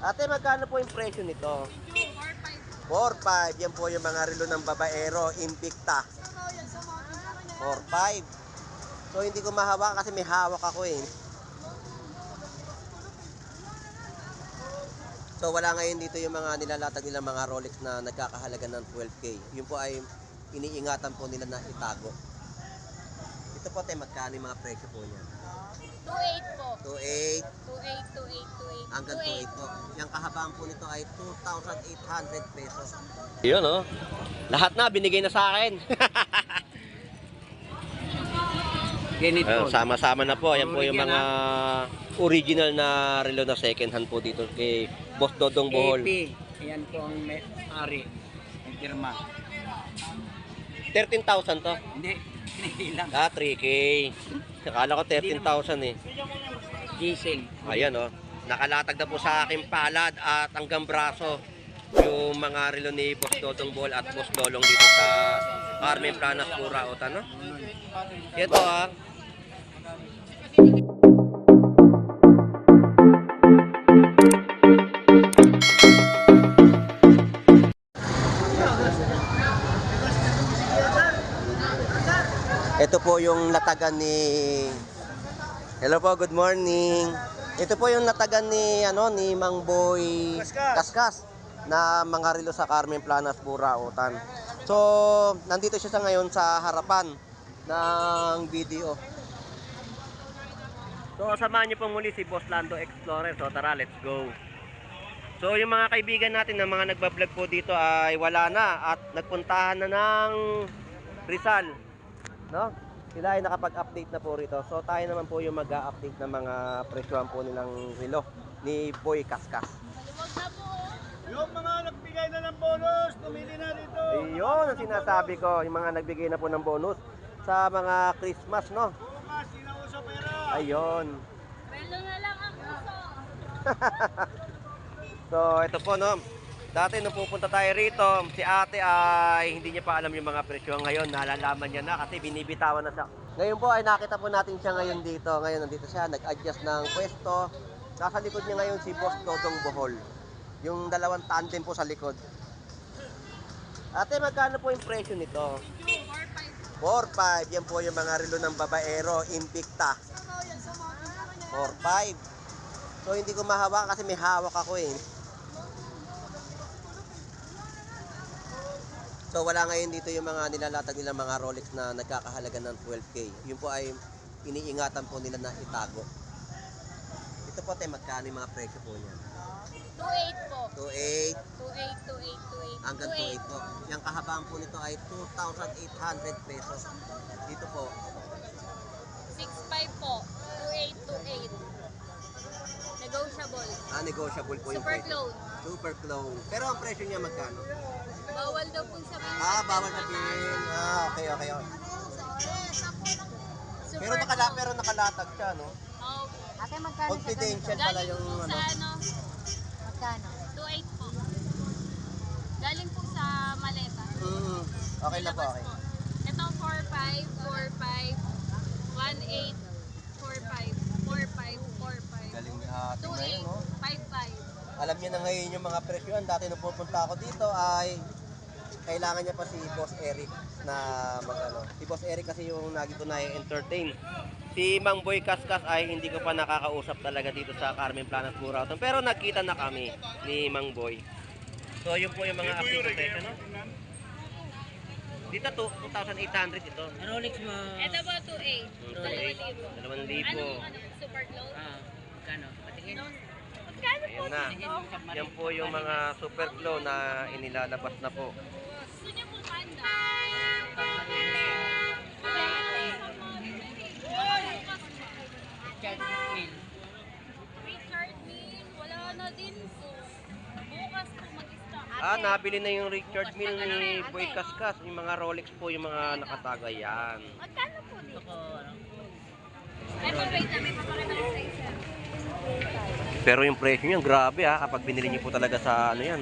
Ate, magkano po yung presyo nito? 4.5. Yan po yung mga relo ng babaero, Invicta. 4.5. So hindi ko mahawak kasi may hawak ako eh. So wala ngayon dito yung mga nilalatag nilang mga Rolex na nagkakahalaga ng 12K. Yun po ay iniingatan po nila na itago. Ito po tayo, magkano yung mga presyo po niyan? 2.8 po. 2.8 2.8 hanggang 2.8 po. Yung kahabaan po nito ay 2,800 pesos. Yun oh. Lahat na binigay na sa akin. Ganito. Sama-sama na po. Yan po yung mga original na relo na second hand po dito kay Boss Dodong Bohol. AP. Ayan po ang may-ari. Ang firma. 13,000 to. Hindi. Hindi lang. 3K. Akala ko 13,000 eh. Diesel. Ayan oh. Nakalatag na po sa aking palad at hanggang braso yung mga relo ni Boss Dodong Bohol at Boss Lolong dito sa Carmen Planas Pura Ota, no? Ito ah. Ito po yung latagan ni Hello po, good morning. Ito po yung latagan ni ni Mang Boy Kaskas na mga relo sa Carmen Planas Burautan. So, nandito siya sa ngayon sa harapan ng video. So, samahan niyo po muli si Boss Lando Explorer. So, tara, let's go. So, yung mga kaibigan natin na mga nagbablog po dito ay wala na at nagpuntahan na ng Rizal. No? Sila ay nakapag-update na po rito. So tayo naman po yung mag-update ng mga presyohan po nilang relo ni Boy Kaskas. Yung mga nagbigay na ng bonus, tumili na rito. Iyon ang sinasabi ko, yung mga nagbigay na po ng bonus sa mga Christmas, no? Bukas, sinauso pera. Ayun. Pwelo na lang ang puso. So ito po, no? Dati nung pupunta tayo rito, si ate ay hindi niya pa alam yung mga presyo. Ngayon, nalalaman niya na kasi binibitawan na siya. Ngayon po ay nakita po natin siya ngayon dito. Ngayon nandito siya, nag-adjust ng pwesto. Nasa likod niya ngayon si Boss Dodong Bohol. Yung dalawang tandem po sa likod. Ate, magkano po yung presyo nito? 4.5. Yan po yung mga relo ng babaero, Invicta. 4.5. So hindi ko mahawak kasi may hawak ako eh. So wala ngayon dito yung mga nilalatag nilang mga Rolex na nagkakahalaga ng 12K. Yun po ay iniingatan po nila na itago. Ito po tayo, magkano yung mga presyo po niyan? 2.8 po. 2.8 2.8 hanggang 2.8 po. Yung kahabaan po nito ay 2,800 pesos. Dito po, 6.5 po. 2.8 Negotiable. Negotiable po yung Super presyo. clone. Super clone. Pero ang presyo niya magkano? Bawal daw po sa mga. Bawal sabihin. Okay. Super Pero nakalatag siya, no? Oh, Ate, magkano Confidential pala galing yung po sa Magkano? 2.8 po. Galing po sa maleta. Okay na po, okay. Ito 4.5, 1.8, 4.5, 4.5. Galing ni ate ngayon, no? 2.8, 5.5. Alam niya na ngayon yung mga presyohan. Dati nung pupunta ako dito ay kailangan niya pa si Boss Eric na Si Boss Eric kasi yung lagi ko na-entertain. Si Mang Boy Kaskas ay hindi ko pa nakakausap talaga dito sa Carmen Planas Burautan. Pero nagkita na kami ni Mang Boy. So yun po yung mga update presyo, no? Dito 2,800 ito. Rolex mo. Ito ba 2.8? 2,000. 2,000. Super close? Magkano? Patingin. Magkano po Ayun na. dito? Yan po yung mga super glow na inilalabas na po. Gusto niyo po panda? Richard Mille, wala na din po. Bukas po mag-start. Nabili na yung Richard Mille ni Boy Kaskas. Yung mga Rolex po, yung mga nakataga yan. Magkano po dito? Eto, wait na, may papakita ko sa isa. Pero yung presyo niyan, grabe kapag binili niyo po talaga sa yan,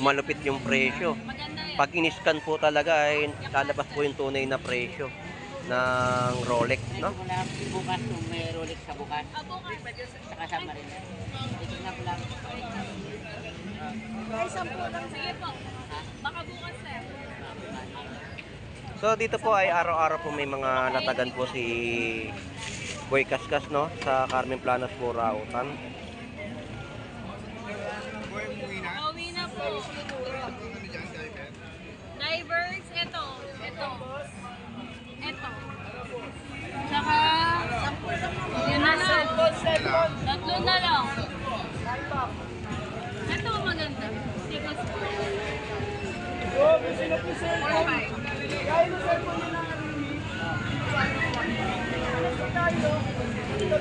malupit yung presyo. Maganda yan. Pag in-scan po talaga ay lalabas po yung tunay na presyo ng Rolex, no? Wala bukas kung may Rolex sa bukas. Bukas. Saka sa Marina. Ito na po lang. 10 lang. Sige po. Baka bukas, sir. So dito po ay araw-araw po may mga latagan po si Boy Kaskas, no, sa Carmen Planas po, Rautan. Pauwi na po. Divers, ito. Tsaka, yun na lang. Tatlo na lang. Ito maganda. Sigos po.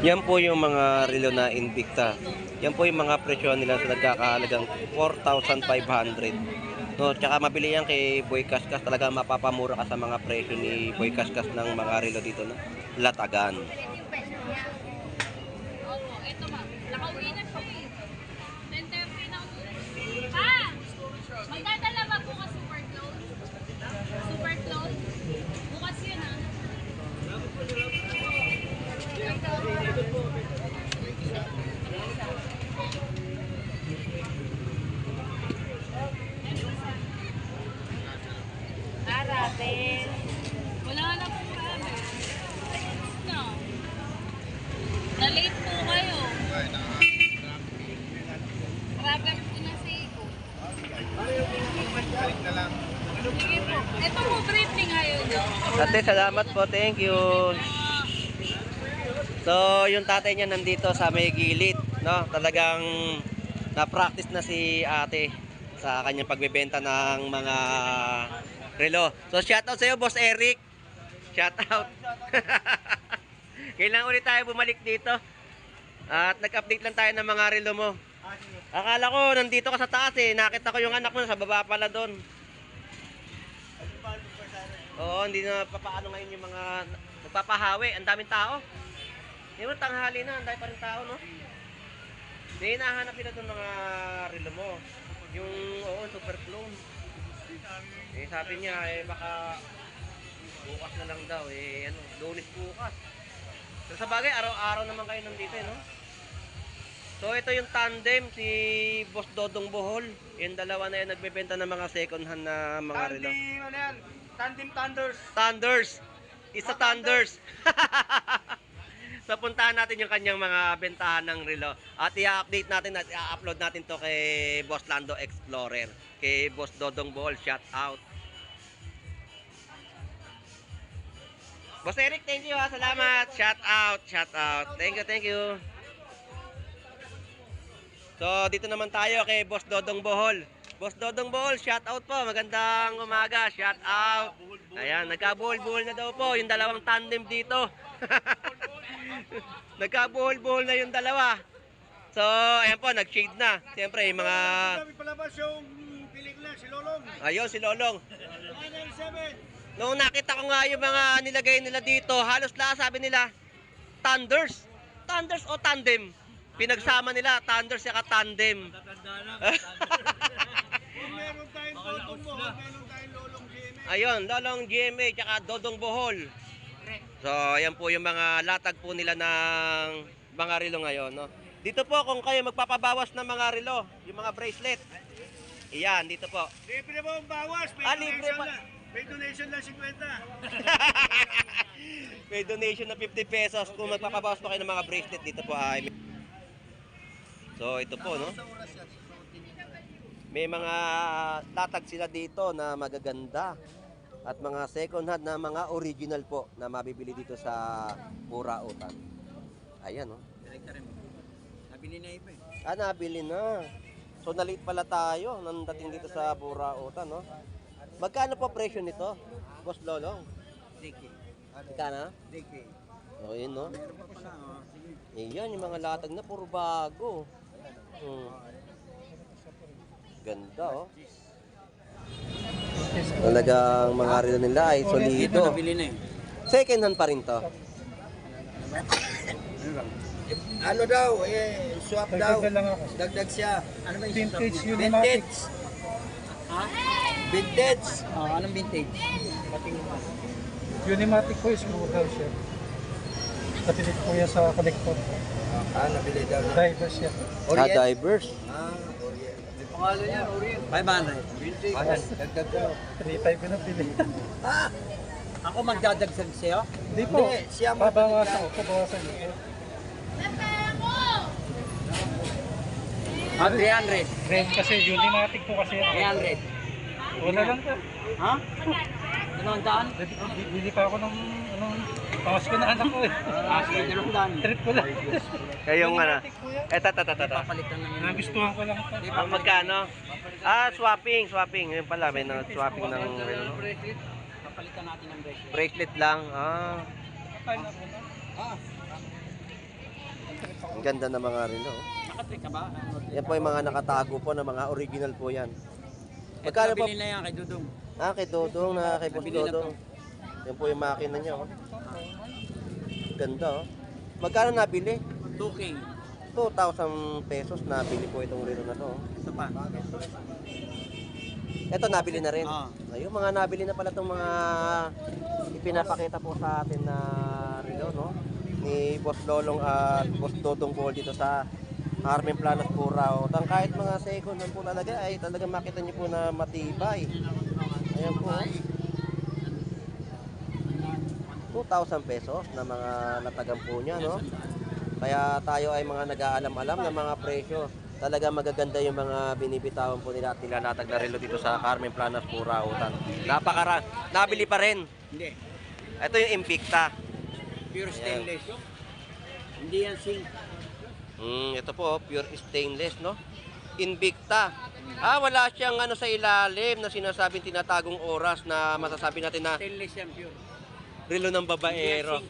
Yan po yung mga relo na Invicta. Yan po yung mga presyo nila sa nagkakahalagang 4,500. No, tsaka mabili yan kay Boy Kaskas. Talaga mapapamura ka sa mga presyo ni Boy Kaskas ng mga relo dito, no? Latagan. Opo, ito ma. Nakauwi na siya eh. 10:30 na uwi. Pa! Magdadala ba bukas super close? Super close? Bukas yun ah. Arabe. Wala na po kami. No. Na-late po kayo. Rubber po na si Iko. Sige po. Ito po, briefing ngayon. Ate, salamat po. Thank you. So, yung tatay niya nandito sa may gilid, no? Talagang na-practice na si ate sa kanyang pagbebenta ng mga relo. So, shoutout sa iyo, Boss Eric. Shoutout. Kailangan ulit tayo bumalik dito. At nag-update lang tayo ng mga relo mo. Akala ko nandito ka sa taas eh. Nakita ko yung anak mo sa baba pala doon. Oo, hindi na papaano ngayon yung mga nagpapahawi. Ang daming tao. Hindi mo tanghali na, ang dami pa rin tao, no? Hindi hinahanap nila doon mga relo mo. Yung, oo, super clone. Eh, sabi niya, eh, baka bukas na lang daw, eh, ano, Lunes bukas. Pero sa bagay, araw-araw naman kayo nandito, eh, no? So, ito yung tandem, si Boss Dodong Bohol. Yung dalawa na yan, nagbebenta ng mga second hand na mga relo. Tandem, ano yan? Tandem Thunders. Thunders! Isa Thunders! So, puntahan natin yung kanyang mga bentahan ng relo. At i-update natin at i-upload natin to kay Boss Lando Explorer. Kay Boss Dodong Bohol, shout out. Boss Eric, thank you ha. Salamat. Shout out, shout out. Thank you, thank you. So, dito naman tayo kay Boss Dodong Bohol. Boss Dodong Bohol, shout out po. Magandang umaga, shout out. Ayan, nagkabuhol-buhol na daw po yung dalawang tandem dito. Nagkabuhol-buhol na yung dalawa. So, ayan po, nag-shade na. Siyempre, yung mga... Kami palabas yung pelikula, si Lolong. Ayun, si Lolong. 997. Noong nakita ko nga yung mga nilagay nila dito, halos lahat sabi nila, Thunders. Thunders o tandem? Pinagsama nila, Thunders saka tandem. Kung meron tayong Dodong Bohol, meron tayong Lolong GMA. Ayun, Lolong GMA tsaka Dodong Bohol. So, ayan po yung mga latag po nila ng mga relo ngayon, no? Dito po, kung kayo magpapabawas ng mga relo, yung mga bracelet. Iyan, dito po. Libre mo ang bawas, may Libre donation pa. lang. May donation lang 50. May donation na 50 pesos kung magpapabawas po kayo ng mga bracelet dito po ay. So, ito po, no? May mga latag sila dito na magaganda. At mga second hand na mga original po na mabibili dito sa Burautan. Ayan, no? Nabili na iba eh. Nabili na. So, nalit pala tayo nang dating dito sa Burautan, no? Magkano po presyo nito, Boss Lolong? Diki. Magkano? Diki. O, yun, no? Meron pa pala, oh. Sige. Ayan, yung mga latag na puro bago. Ganda, oh. Talagang mga relo nila ay Ito solido. nabili na eh. Second hand pa rin to. Ano daw, eh, swap daw. Dagdag siya. Ano ba yung Vintage swap? Unimatic. Vintage. Ha? Vintage. Oh, anong vintage? Unimatic po, screw daw siya. Nabilit po yan sa collector. Nabili daw. Driver siya. Divers. Orient. Pangalan niya, Orient. 500. Ayan, dagdag ko. 3.5 ko na pili. Ako magdadagdag sa'yo? Hindi po. Siya Babawasan ko. Babawasan ko. Ah, 300. Rent kasi, Unimatic po kasi. 300. Wala lang ka. Ha? Dalawang daan? Bili pa ako ng pangas ko na anak ko eh. Sige, dalawang daan. Trip ko lang. Kayong ano. Unimatic po yan. Eto. Papalitan na yun. Nagustuhan ko lang ito. Magkano? Swapping. Yun pala, may swapping ng relo. Papalitan natin ng bracelet. Bracelet lang. Ang ganda ng mga relo. Nakatrick ka ba? Yan po yung mga nakatago po na mga original po yan. Ito Magkano po? nabili na yan kay Dudong. Kay Dodong na kay Boss Nabili na Dodong. Yan po yung makina niya. Ganda Magkano nabili? 2K. 2,000 pesos nabili po itong relo na to. Ito pa. Ito nabili na rin. Oo. Mga nabili na pala itong mga ipinapakita po sa atin na relo, no? Ni Boss Lolong at Boss Dodong po dito sa Carmen Planas Purao. Kahit mga second lang po talaga ay talagang makita niyo po na matibay. Ayan po. 2,000 pesos na mga latagan po niya, no? Kaya tayo ay mga nag-aalam-alam ng mga presyo. Talaga magaganda yung mga binibitawan po nila at nilalatag na relo dito sa Carmen Planas Purao. Nabili pa rin. Hindi. Ito yung Invicta. Pure stainless. Hindi yan zinc. Ito po, pure stainless, no? Invicta. Wala siyang sa ilalim na sinasabing tinatagong oras na masasabi natin na Stainless yan pure. relo ng babaero.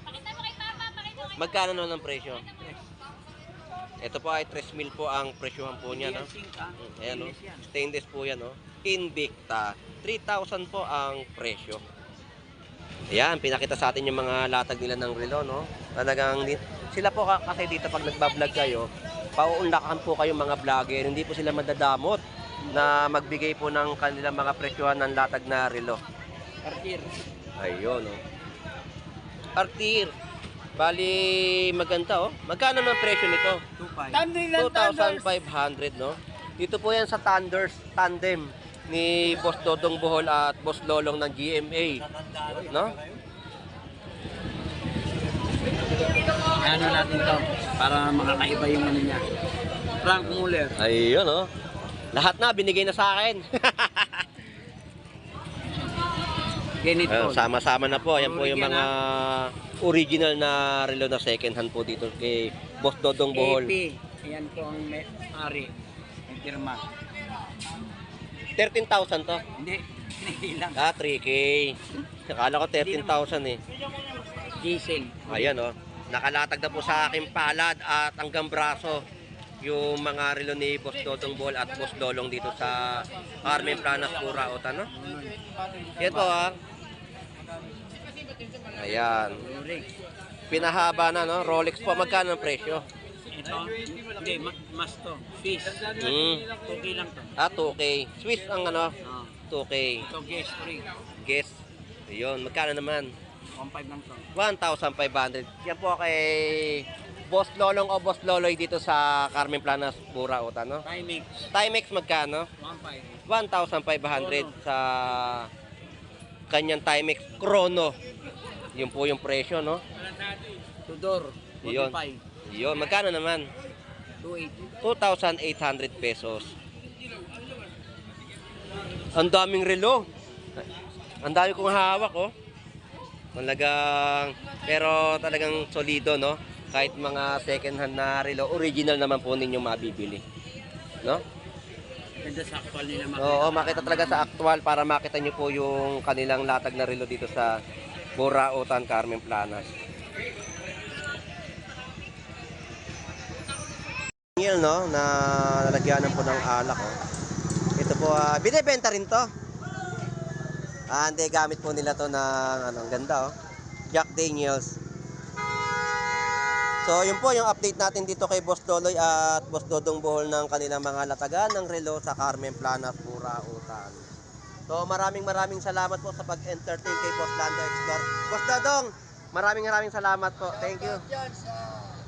Pakita mo kay Papa, pakita mo kay Magkano naman ang presyo? Ito po ay 3,000 po ang presyohan po niya, no? Zinc ha. Ayan, no? Stainless yan. Stainless po yan, no? Invicta. 3,000 po ang presyo. Ayan, pinakita sa atin yung mga latag nila ng relo, no? Talagang, sila po kasi dito pag nagbablog kayo, pauunlakan po kayo mga vlogger. Hindi po sila madadamot na magbigay po ng kanilang mga presyohan ng latag na relo. Cartier. Ayun, no? Artir. Bali, maganda, oh. Magkano ng presyo nito? 2.5. 2,500, no? Dito po yan sa Tandem ni Boss Dodong Bohol at Boss Lolong ng GMA, no? Ano natin to para makakaiba yung ano niya. Frank Muller. Ayun, no? Lahat na, binigay na sa akin. Ganito. Ayun, sama-sama na po. Ayan po yung mga original na relo na second hand po dito kay Boss Dodong Bohol. AP. Ayan po ang may-ari. Ang firma. 13,000 to. Hindi. Hindi lang. 3K. Akala ko 13,000 eh. Diesel. Ayan, oh. Nakalatag na po sa aking palad at hanggang braso yung mga relo ni Boss Dodong Bohol at Boss Lolong dito sa Carmen Planas Purao, no? Yan po, Ayan. Pinahaba na, no? Rolex po. Magkano ang presyo? Ito. Hindi. Mas to. Swiss. 2K lang to. 2K. Swiss ang 2K. Ito guest free. Guess. Ayun. Magkano naman? 1.5 lang to. 1,500. Yan po kay Boss Lolong o Boss Loloy dito sa Carmen Planas Purao, no? Timex. Timex magkano? 1.5. 1,500 sa kanyang Timex Chrono. Yun po yung presyo, no? Tudor. Yun. 45. Yun. Magkano naman? 280. 2,800 pesos. Ang daming relo. Ang dami kong hawak, oh. Pero talagang solido, no? Kahit mga second hand na relo, original naman po ninyong mabibili. No? Ganda sa actual nila makita. Oo, makita talaga sa actual para makita nyo po yung kanilang latag na relo dito sa Burautan, Carmen Planas. No, na lalagyanan po ng alak, oh. Ito po, binibenta rin to. Hindi, gamit po nila to ng ang ganda, oh. Jack Daniels. So, yun po yung update natin dito kay Boss Loloy at Boss Dodong Bohol ng kanilang mga latagan ng relo sa Carmen Planas, Burautan. So, maraming salamat po sa pag-entertain kay Boss Lando Explore. Boss Dodong, maraming salamat po. Thank you. Diyan sa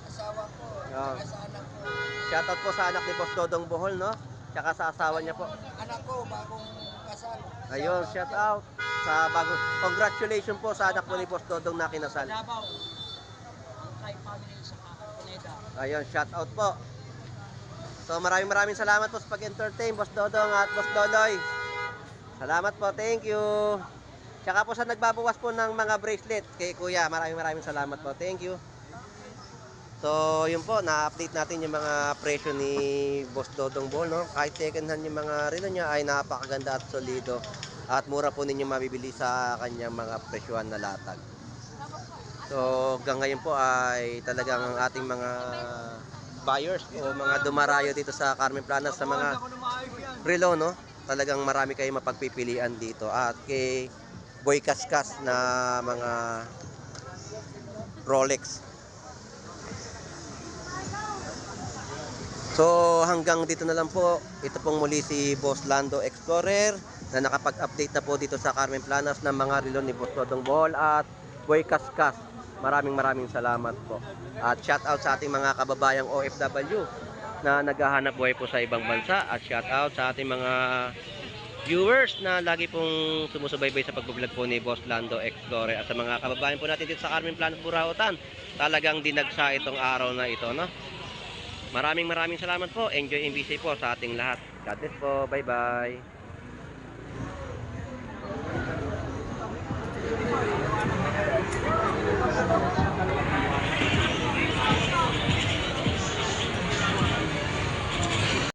asawa ko, Yeah. sa anak ko. Shoutout po sa anak ni Boss Dodong Bohol, no? Tsaka sa asawa niya po. Anak ko, bagong kasal. Ayun, shout out sa bago. Congratulations po sa anak po ni Boss Dodong na kinasal. Davao. Ang Kai family sa Pineda. Ayun, shout out po. So maraming salamat po sa pag-entertain, Boss Dodong at Boss Doloy. Salamat po, thank you. Tsaka po sa nagbabawas po ng mga bracelet kay Kuya, maraming salamat po, thank you. So yun po, na-update natin yung mga presyo ni Boss Dodong Ball, no? Kahit second hand yung mga relo niya ay napakaganda at solido. At mura po ninyo mabibili sa kanyang mga presyohan na latag. So hanggang ngayon po ay talagang ang ating mga buyers o mga dumarayo dito sa Carmen Planas sa mga relo, no? Talagang marami kayong mapagpipilian dito. At kay Boy Kaskas na mga Rolex. So hanggang dito na lang po. Ito pong muli si Boss Lando Explorer na nakapag-update na po dito sa Carmen Planas ng mga relo ni Boss Dodong Ball at Boy Kaskas. Maraming salamat po. At shout out sa ating mga kababayang OFW na naghahanap buhay po sa ibang bansa. At shout out sa ating mga viewers na lagi pong sumusubaybay sa pag-vlog po ni Boss Lando Explorer. At sa mga kababayan po natin dito sa Carmen Planas, Burautan, talagang dinagsa itong araw na ito, no? Maraming salamat po. Enjoy and be safe po sa ating lahat. God bless po. Bye-bye.